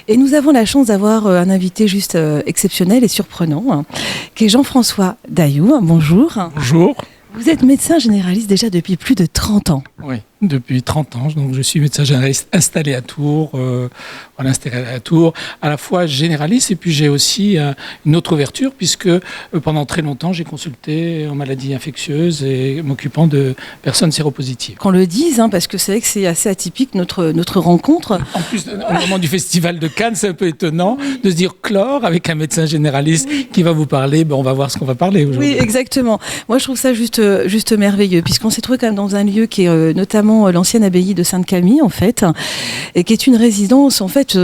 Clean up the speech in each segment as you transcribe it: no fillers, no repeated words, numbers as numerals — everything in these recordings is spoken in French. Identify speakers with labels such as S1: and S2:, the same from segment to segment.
S1: Et nous avons la chance d'avoir un invité juste exceptionnel et surprenant, qui est Jean-François Dailloux. Bonjour.
S2: Bonjour.
S1: Vous êtes médecin généraliste déjà depuis plus de 30 ans.
S2: Oui, depuis 30 ans. Donc je suis médecin généraliste installé à Tours, à la fois généraliste et puis j'ai aussi une autre ouverture puisque pendant très longtemps j'ai consulté en maladies infectieuses et m'occupant de personnes séropositives.
S1: Qu'on le dise, parce que c'est vrai que c'est assez atypique notre rencontre.
S2: En plus, au moment du festival de Cannes, c'est un peu étonnant de se dire chlore avec un médecin généraliste qui va vous parler. On va voir ce qu'on va parler aujourd'hui.
S1: Oui, exactement. Moi, je trouve ça juste merveilleux, puisqu'on s'est trouvé quand même dans un lieu qui est notamment l'ancienne abbaye de Sainte-Camille, en fait, et qui est une résidence, en fait,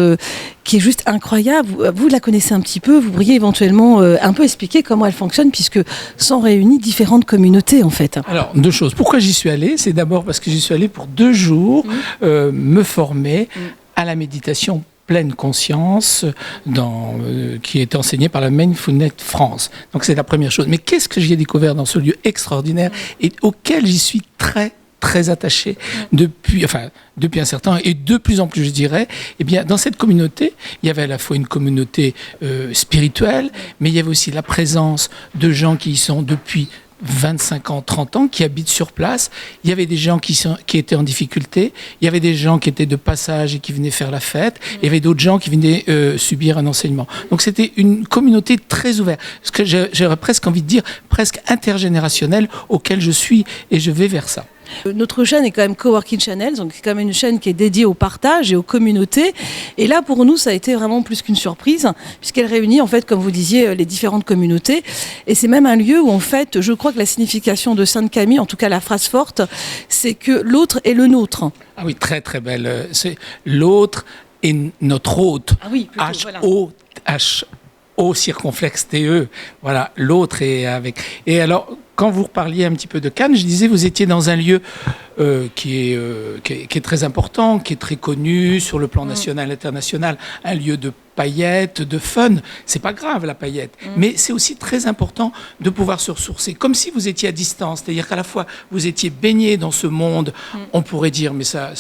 S1: qui est juste incroyable. Vous la connaissez un petit peu, vous pourriez éventuellement un peu expliquer comment elle fonctionne, puisque sont réunies différentes communautés, en fait.
S2: Alors, deux choses. Pourquoi j'y suis allé ? C'est d'abord parce que j'y suis allé pour 2 jours me former à la méditation pleine conscience qui est enseignée par la Mindfulness France. Donc c'est la première chose. Mais qu'est-ce que j'ai découvert dans ce lieu extraordinaire et auquel j'y suis très attaché depuis un certain temps et de plus en plus, je dirais. Eh bien, dans cette communauté, il y avait à la fois une communauté spirituelle, mais il y avait aussi la présence de gens qui y sont depuis 25 ans, 30 ans, qui habitent sur place. Il y avait des gens qui étaient en difficulté. Il y avait des gens qui étaient de passage et qui venaient faire la fête. Il y avait d'autres gens qui venaient subir un enseignement. Donc c'était une communauté très ouverte. Ce que j'aurais presque envie de dire, presque intergénérationnelle, auquel je suis et je vais vers ça.
S1: Notre chaîne est quand même Coworking Channels, donc c'est quand même une chaîne qui est dédiée au partage et aux communautés. Et là, pour nous, ça a été vraiment plus qu'une surprise, puisqu'elle réunit, en fait, comme vous disiez, les différentes communautés. Et c'est même un lieu où, en fait, je crois que la signification de Sainte-Camille, en tout cas la phrase forte, c'est que l'autre est le nôtre.
S2: Ah oui, très belle. C'est l'autre est notre hôte.
S1: Ah oui, plutôt,
S2: H-O circonflexe T-E. Voilà, l'autre est avec. Et alors, quand vous reparliez un petit peu de Cannes, je disais, vous étiez dans un lieu qui est très important, qui est très connu sur le plan national et international, un lieu de paillettes, de fun. C'est pas grave la paillette, mais c'est aussi très important de pouvoir se ressourcer, comme si vous étiez à distance, c'est-à-dire qu'à la fois vous étiez baigné dans ce monde, on pourrait dire, mais ça,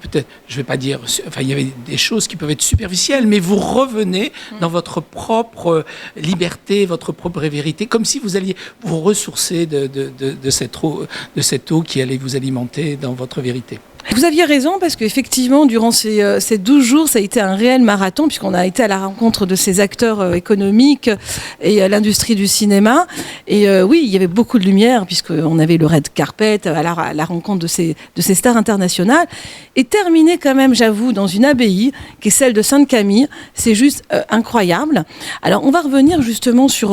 S2: peut-être, je vais pas dire, il y avait des choses qui peuvent être superficielles, mais vous revenez dans votre propre liberté, votre propre vérité, comme si vous alliez vous ressourcer de cette eau qui allait vous alimenter dans votre vérité.
S1: Vous aviez raison, parce qu'effectivement, durant ces 12 jours, ça a été un réel marathon, puisqu'on a été à la rencontre de ces acteurs économiques et à l'industrie du cinéma. Et oui, il y avait beaucoup de lumière, puisqu'on avait le red carpet à la rencontre de ces stars internationales. Et terminé quand même, j'avoue, dans une abbaye, qui est celle de Sainte-Camille, c'est juste incroyable. Alors, on va revenir justement sur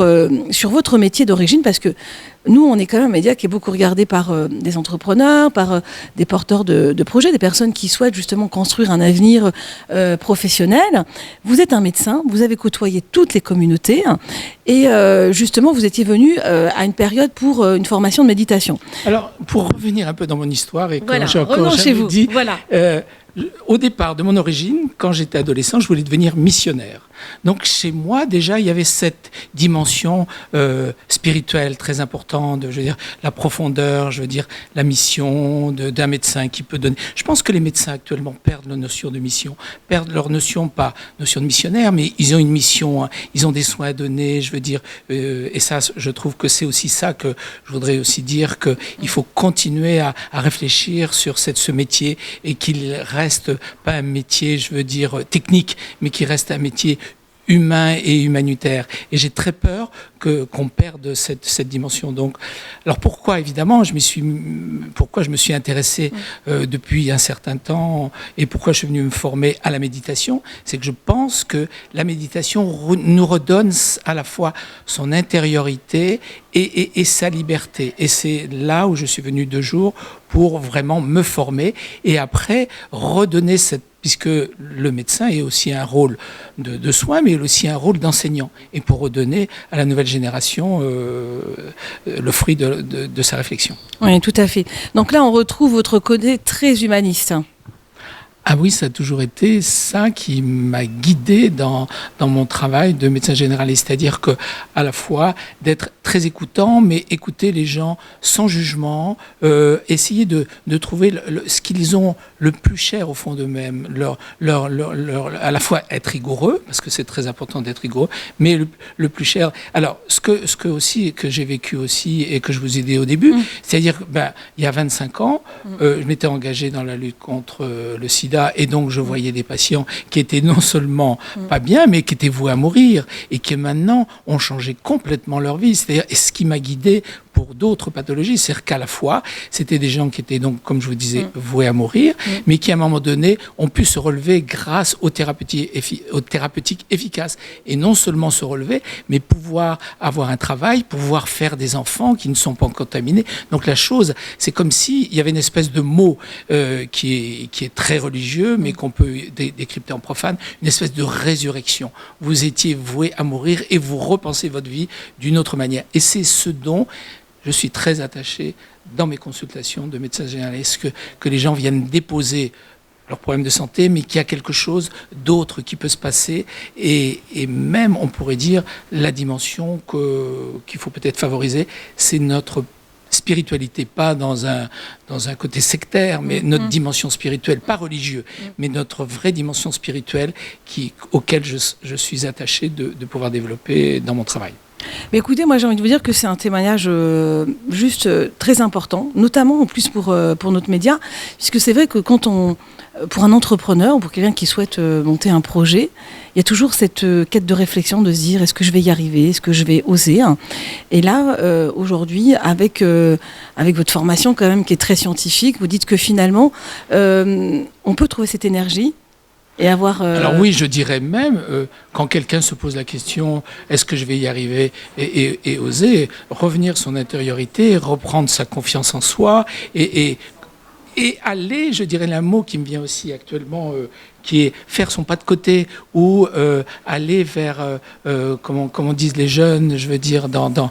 S1: votre métier d'origine, parce que nous, on est quand même un média qui est beaucoup regardé par des entrepreneurs, par des porteurs de projets, des personnes qui souhaitent justement construire un avenir professionnel. Vous êtes un médecin, vous avez côtoyé toutes les communautés et justement, vous étiez venu à une période pour une formation de méditation.
S2: Alors, pour revenir un peu dans mon histoire, et comme j'ai
S1: chez vous.
S2: dit, au départ de mon origine, quand j'étais adolescent, je voulais devenir missionnaire. Donc chez moi, déjà, il y avait cette dimension spirituelle très importante, je veux dire, la profondeur, je veux dire, la mission d'un médecin qui peut donner. Je pense que les médecins actuellement perdent la notion de mission, perdent leur notion, pas notion de missionnaire, mais ils ont une mission, ils ont des soins à donner, je veux dire, et ça, je trouve que c'est aussi ça que je voudrais aussi dire, qu'il faut continuer à réfléchir sur ce métier et qu'il reste pas un métier, je veux dire, technique, mais qu'il reste un métier humain et humanitaire. Et j'ai très peur qu'on perde cette dimension. Donc, alors pourquoi, évidemment, je me suis intéressé depuis un certain temps et pourquoi je suis venu me former à la méditation, c'est que je pense que la méditation nous redonne à la fois son intériorité et sa liberté. Et c'est là où je suis venu 2 jours pour vraiment me former et après redonner puisque le médecin est aussi un rôle de soin, mais aussi un rôle d'enseignant, et pour redonner à la nouvelle génération le fruit de sa réflexion.
S1: Oui, tout à fait. Donc là, on retrouve votre côté très humaniste.
S2: Ah oui, ça a toujours été ça qui m'a guidé dans mon travail de médecin généraliste, c'est-à-dire que à la fois d'être très écoutant, mais écouter les gens sans jugement, essayer de trouver ce qu'ils ont le plus cher au fond d'eux-mêmes, à la fois être rigoureux, parce que c'est très important d'être rigoureux, mais le plus cher. Alors, ce que aussi, que j'ai vécu aussi, et que je vous ai dit au début, c'est-à-dire, il y a 25 ans, je m'étais engagé dans la lutte contre le sida, et donc je voyais des patients qui étaient non seulement pas bien, mais qui étaient voués à mourir, et qui maintenant ont changé complètement leur vie. C'est-à-dire, et ce qui m'a guidé pour d'autres pathologies, c'est-à-dire qu'à la fois, c'était des gens qui étaient donc, comme je vous disais, voués à mourir, mais qui à un moment donné ont pu se relever grâce aux thérapeutiques efficaces. Et non seulement se relever, mais pouvoir avoir un travail, pouvoir faire des enfants qui ne sont pas contaminés. Donc la chose, c'est comme s'il y avait une espèce de mot qui est très religieux, mais qu'on peut décrypter en profane, une espèce de résurrection. Vous étiez voué à mourir et vous repensez votre vie d'une autre manière. Et c'est ce dont je suis très attaché dans mes consultations de médecins généralistes, que les gens viennent déposer leurs problèmes de santé, mais qu'il y a quelque chose d'autre qui peut se passer. Et même, on pourrait dire, la dimension qu'il faut peut-être favoriser, c'est notre spiritualité, pas dans un côté sectaire, mais notre dimension spirituelle, pas religieuse, mais notre vraie dimension spirituelle auquel je suis attaché de pouvoir développer dans mon travail.
S1: Mais écoutez, moi j'ai envie de vous dire que c'est un témoignage juste très important, notamment en plus pour notre média, puisque c'est vrai que pour un entrepreneur ou pour quelqu'un qui souhaite monter un projet, il y a toujours cette quête de réflexion de se dire est-ce que je vais y arriver, est-ce que je vais oser. Et là, aujourd'hui, avec votre formation quand même qui est très scientifique, vous dites que finalement, on peut trouver cette énergie. Et avoir
S2: Alors oui, je dirais même, quand quelqu'un se pose la question, est-ce que je vais y arriver, et oser revenir son intériorité, reprendre sa confiance en soi, et aller, je dirais un mot qui me vient aussi actuellement, qui est faire son pas de côté, ou aller vers, comment disent les jeunes, je veux dire, dans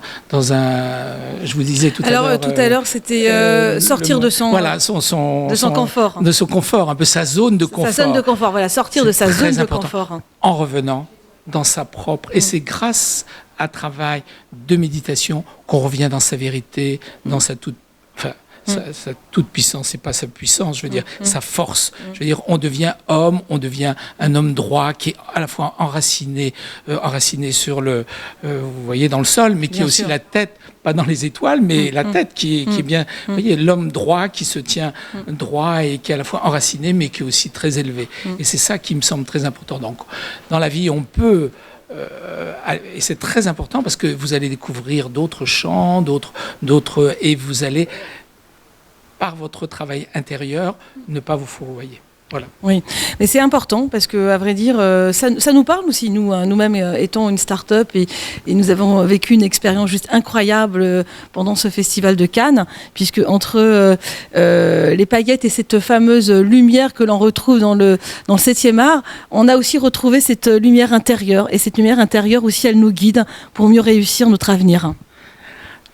S2: un... Je vous disais tout à l'heure...
S1: Alors, tout à l'heure, c'était sortir de son confort.
S2: De son confort, un peu sa zone de confort.
S1: Sa zone de confort, voilà, sortir de sa zone de confort.
S2: En revenant dans sa propre... Et c'est grâce à travail de méditation qu'on revient dans sa vérité, dans sa toute... Sa toute puissance, c'est pas sa puissance, je veux dire, sa force. Je veux dire, on devient homme, on devient un homme droit qui est à la fois enraciné sur vous voyez, dans le sol, mais qui a aussi la tête, pas dans les étoiles, mais la tête qui est bien, vous voyez, l'homme droit qui se tient droit et qui est à la fois enraciné, mais qui est aussi très élevé. Et c'est ça qui me semble très important. Donc, dans la vie, on peut... et c'est très important parce que vous allez découvrir d'autres champs, et vous allez, par votre travail intérieur, ne pas vous fourvoyer. Voilà.
S1: Oui, mais c'est important parce que, à vrai dire, ça nous parle aussi, nous-mêmes étant une start-up et nous avons vécu une expérience juste incroyable pendant ce festival de Cannes, puisque entre les paillettes et cette fameuse lumière que l'on retrouve dans le 7e art, on a aussi retrouvé cette lumière intérieure, et cette lumière intérieure aussi, elle nous guide pour mieux réussir notre avenir.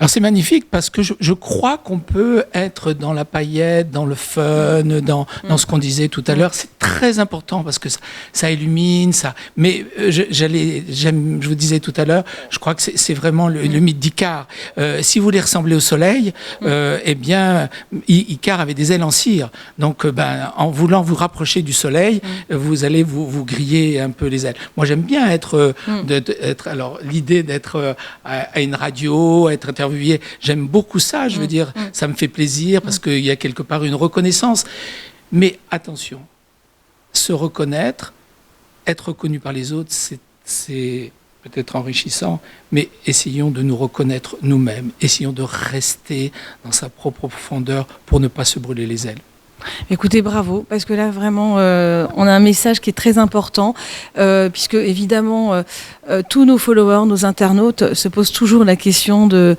S2: Alors c'est magnifique parce que je crois qu'on peut être dans la paillette, dans le fun, dans ce qu'on disait tout à l'heure. C'est très important parce que ça illumine, ça. Mais je vous disais tout à l'heure, je crois que c'est vraiment le mythe d'Icare. Si vous voulez ressembler au soleil, eh bien, Icare avait des ailes en cire. Donc, en voulant vous rapprocher du soleil, vous allez vous griller un peu les ailes. Moi, j'aime bien alors l'idée d'être à une radio, être interviewé. J'aime beaucoup ça, je veux dire, ça me fait plaisir parce qu'il y a quelque part une reconnaissance. Mais attention, se reconnaître, être reconnu par les autres, c'est peut-être enrichissant, mais essayons de nous reconnaître nous-mêmes, essayons de rester dans sa propre profondeur pour ne pas se brûler les ailes.
S1: Écoutez, bravo, parce que là, vraiment, on a un message qui est très important, puisque, évidemment, tous nos followers, nos internautes, se posent toujours la question de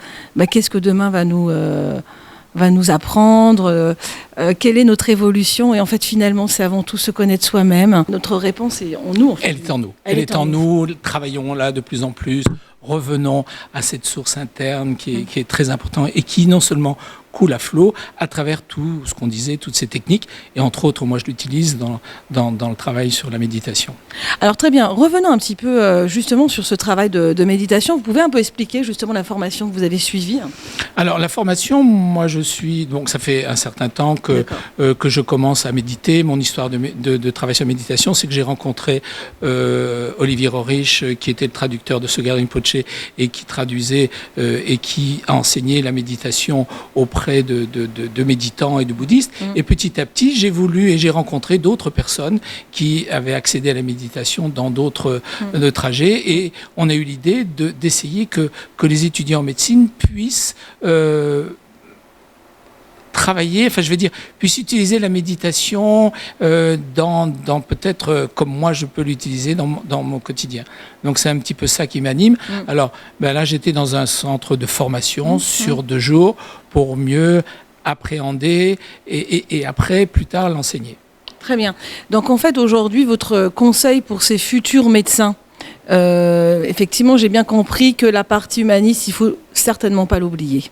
S1: qu'est-ce que demain va nous apprendre, quelle est notre évolution, et en fait, finalement, c'est avant tout se connaître soi-même. Notre réponse est en nous. En fait.
S2: Elle est en nous. Elle est en nous. Travaillons là de plus en plus. Revenons à cette source interne qui est très importante et qui non seulement coule à flot à travers tout ce qu'on disait, toutes ces techniques. Et entre autres, moi, je l'utilise dans le travail sur la méditation.
S1: Alors très bien, revenons un petit peu justement sur ce travail de méditation. Vous pouvez un peu expliquer justement la formation que vous avez suivie?
S2: Alors la formation, moi donc ça fait un certain temps que je commence à méditer. Mon histoire de travail sur la méditation, c'est que j'ai rencontré Olivier Rorich, qui était le traducteur de Sogyal Rinpoche et qui traduisait et qui a enseigné la méditation auprès de méditants et de bouddhistes. Et petit à petit, j'ai voulu et j'ai rencontré d'autres personnes qui avaient accédé à la méditation dans d'autres trajets. Et on a eu l'idée d'essayer que les étudiants en médecine puissent travailler, puissent utiliser la méditation dans peut-être comme moi je peux l'utiliser dans mon quotidien. Donc c'est un petit peu ça qui m'anime. Alors là, j'étais dans un centre de formation sur 2 jours pour mieux appréhender et après, plus tard, l'enseigner.
S1: Très bien. Donc en fait, aujourd'hui, votre conseil pour ces futurs médecins, effectivement, j'ai bien compris que la partie humaniste, il ne faut certainement pas l'oublier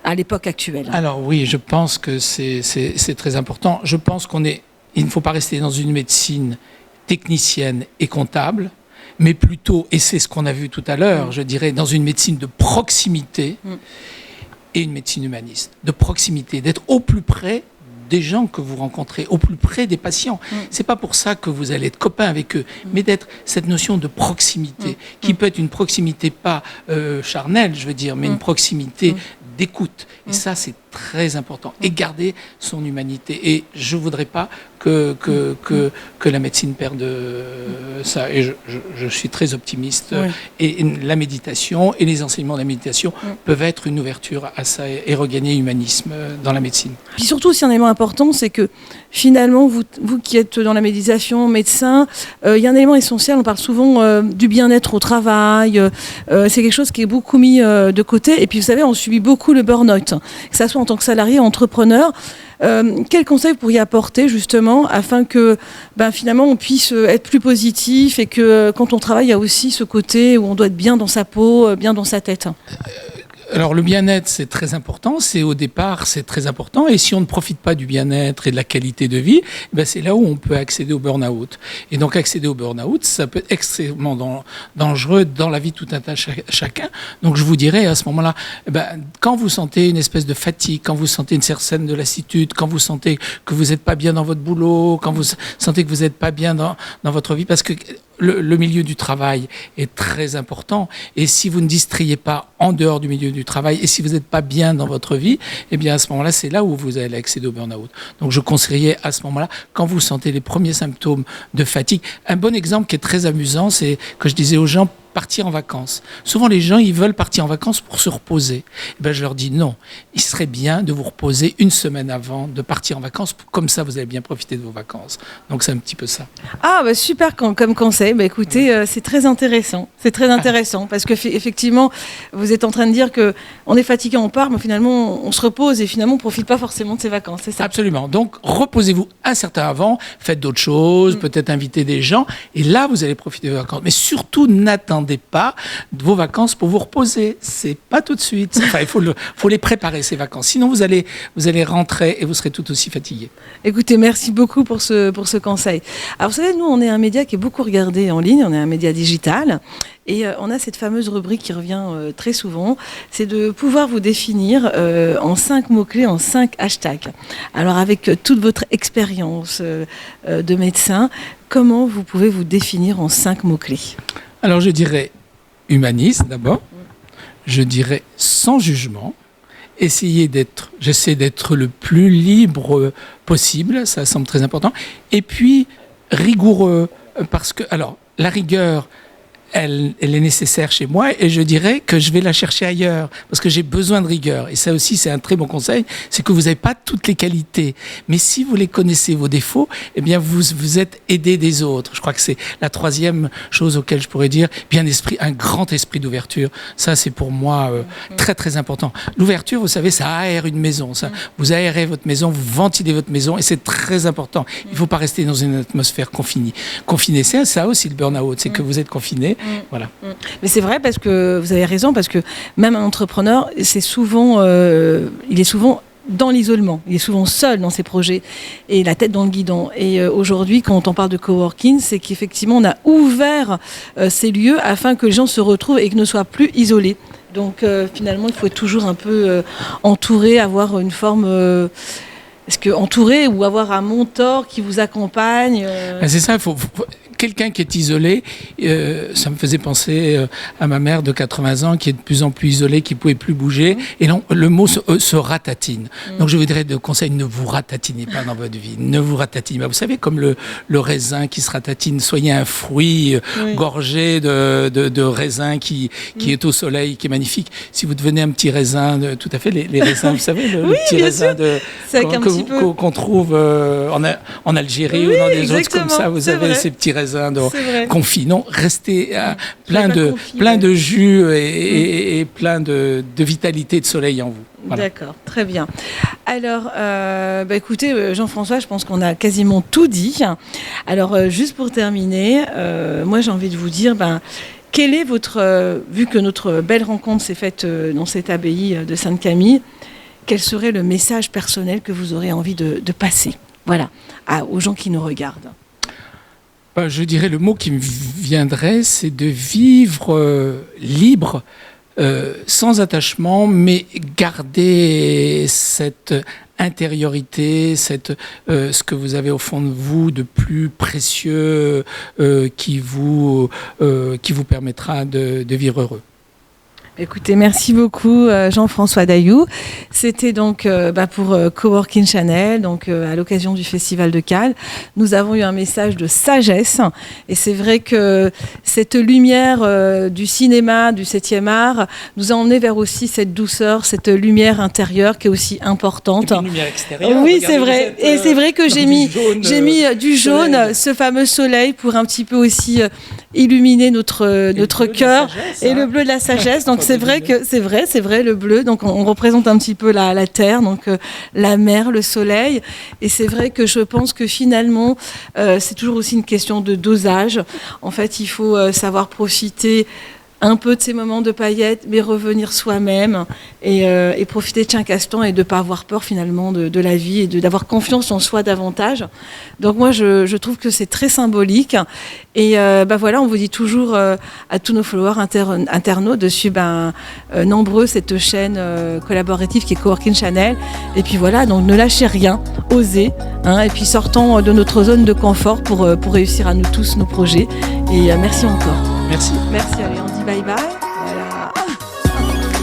S1: à l'époque actuelle.
S2: Alors oui, je pense que c'est très important. Je pense il ne faut pas rester dans une médecine technicienne et comptable, mais plutôt, et c'est ce qu'on a vu tout à l'heure, je dirais, dans une médecine de proximité et une médecine humaniste. De proximité, d'être au plus près des gens que vous rencontrez, au plus près des patients. C'est pas pour ça que vous allez être copain avec eux, mais d'être cette notion de proximité, qui peut être une proximité pas charnelle, je veux dire, mais une proximité d'écoute. Et ça, c'est très important. Et garder son humanité. Et je voudrais pas que la médecine perde ça. Et je suis très optimiste. Oui. Et la méditation et les enseignements de la méditation peuvent être une ouverture à ça et regagner l'humanisme dans la médecine.
S1: Puis surtout, aussi un élément important, c'est que finalement, vous qui êtes dans la méditation, médecin, il y a un élément essentiel. On parle souvent du bien-être au travail. C'est quelque chose qui est beaucoup mis de côté. Et puis, vous savez, on subit beaucoup le burn-out, que ça soit en tant que salarié, entrepreneur. Quel conseil vous pourriez apporter justement afin que finalement on puisse être plus positif et que quand on travaille, il y a aussi ce côté où on doit être bien dans sa peau, bien dans sa tête?
S2: Alors le bien-être, c'est très important, au départ, c'est très important. Et si on ne profite pas du bien-être et de la qualité de vie, c'est là où on peut accéder au burn-out. Et donc accéder au burn-out, ça peut être extrêmement dangereux dans la vie de tout un tas chacun. Donc je vous dirais à ce moment-là, quand vous sentez une espèce de fatigue, quand vous sentez une certaine de lassitude, quand vous sentez que vous n'êtes pas bien dans votre boulot, quand vous sentez que vous n'êtes pas bien dans votre vie, parce que le milieu du travail est très important. Et si vous ne distriez pas en dehors du milieu du travail, et si vous n'êtes pas bien dans votre vie, à ce moment-là, c'est là où vous allez accéder au burn-out. Donc je conseillerais à ce moment-là, quand vous sentez les premiers symptômes de fatigue, un bon exemple qui est très amusant, c'est que je disais aux gens, partir en vacances. Souvent, les gens, ils veulent partir en vacances pour se reposer. Je leur dis non. Il serait bien de vous reposer une semaine avant de partir en vacances. Comme ça, vous allez bien profiter de vos vacances. Donc, c'est un petit peu ça.
S1: Ah, super comme conseil. Écoutez, c'est très intéressant. C'est très intéressant parce que effectivement, vous êtes en train de dire que on est fatigué, on part, mais finalement, on se repose et finalement, on ne profite pas forcément de ses vacances. C'est ça?
S2: Absolument. Donc, reposez-vous un certain avant, faites d'autres choses, peut-être invitez des gens, et là, vous allez profiter de vos vacances. Mais surtout, n'attendez pas de vos vacances pour vous reposer. C'est pas tout de suite. Il faut les préparer, ces vacances. Sinon, vous allez rentrer et vous serez tout aussi fatigué.
S1: Écoutez, merci beaucoup pour ce conseil. Alors, vous savez, nous, on est un média qui est beaucoup regardé en ligne. On est un média digital. Et on a cette fameuse rubrique qui revient très souvent. C'est de pouvoir vous définir en 5 mots-clés, en 5 hashtags. Alors, avec toute votre expérience de médecin, comment vous pouvez vous définir en 5 mots-clés?
S2: Alors, je dirais humaniste d'abord. Je dirais sans jugement. J'essaie d'être le plus libre possible. Ça semble très important. Et puis, rigoureux. Parce que, alors, la rigueur, elle est nécessaire chez moi et je dirais que je vais la chercher ailleurs parce que j'ai besoin de rigueur. Et ça aussi, c'est un très bon conseil, c'est que vous n'avez pas toutes les qualités. Mais si vous les connaissez, vos défauts, vous êtes aidé des autres. Je crois que c'est la 3e chose auquel je pourrais dire, un grand esprit d'ouverture. Ça, c'est pour moi très, très important. L'ouverture, vous savez, ça aère une maison. Ça. Vous aérez votre maison, vous ventilez votre maison et c'est très important. Il ne faut pas rester dans une atmosphère confinée. C'est ça aussi le burn-out, c'est que vous êtes confiné Voilà.
S1: Mais c'est vrai, parce que vous avez raison, parce que même un entrepreneur, c'est souvent, il est souvent dans l'isolement, il est souvent seul dans ses projets et la tête dans le guidon. Et aujourd'hui, quand on parle de coworking, c'est qu'effectivement on a ouvert ces lieux afin que les gens se retrouvent et que ne soient plus isolés. Donc finalement, il faut être toujours un peu entouré, avoir une forme... est-ce que entouré ou avoir un mentor qui vous accompagne
S2: C'est ça, il faut quelqu'un qui est isolé, ça me faisait penser à ma mère de 80 ans qui est de plus en plus isolée, qui ne pouvait plus bouger. Et non, le mot se ratatine. Donc je voudrais de conseil, ne vous ratatinez pas dans votre vie. Ne vous ratatinez pas. Vous savez, comme le raisin qui se ratatine, soyez un fruit gorgé de raisin qui est au soleil, qui est magnifique. Si vous devenez un petit raisin, tout à fait, les raisins, vous savez, le petit raisin qu'on trouve en Algérie ou dans des autres comme ça, vous avez ces petits raisins confit. Non, restez plein de jus et plein de vitalité, de soleil en vous. Voilà.
S1: D'accord, très bien. Alors, écoutez, Jean-François, je pense qu'on a quasiment tout dit. Alors, juste pour terminer, moi j'ai envie de vous dire, quel est votre, vu que notre belle rencontre s'est faite dans cette abbaye de Sainte-Camille, quel serait le message personnel que vous aurez envie de passer, voilà, aux gens qui nous regardent?
S2: Je dirais le mot qui me viendrait, c'est de vivre libre, sans attachement, mais garder cette intériorité, ce que vous avez au fond de vous de plus précieux, qui vous permettra de vivre heureux.
S1: Écoutez, merci beaucoup Jean-François Dailloux. C'était donc pour Coworking Channel, donc à l'occasion du Festival de Cannes. Nous avons eu un message de sagesse et c'est vrai que cette lumière du cinéma, du 7e art, nous a emmené vers aussi cette douceur, cette lumière intérieure qui est aussi importante.
S2: Une lumière extérieure.
S1: Oui, c'est vrai. Et c'est vrai que j'ai mis du jaune, soleil. Ce fameux soleil pour un petit peu aussi illuminer notre cœur et le bleu de la sagesse. Donc c'est vrai le bleu. Donc on représente un petit peu la terre, donc la mer, le soleil. Et c'est vrai que je pense que finalement c'est toujours aussi une question de dosage. En fait, il faut savoir profiter un peu de ces moments de paillettes, mais revenir soi-même et profiter de chaque instant et de ne pas avoir peur finalement de la vie et d'avoir confiance en soi davantage. Donc moi, je trouve que c'est très symbolique. Et voilà, on vous dit toujours à tous nos followers internautes de suivre nombreux cette chaîne collaborative qui est Coworking Channel. Et puis voilà, donc ne lâchez rien, osez, et puis sortons de notre zone de confort pour réussir à nous tous nos projets. Et merci encore.
S2: Merci.
S1: Merci, allez, on dit bye bye.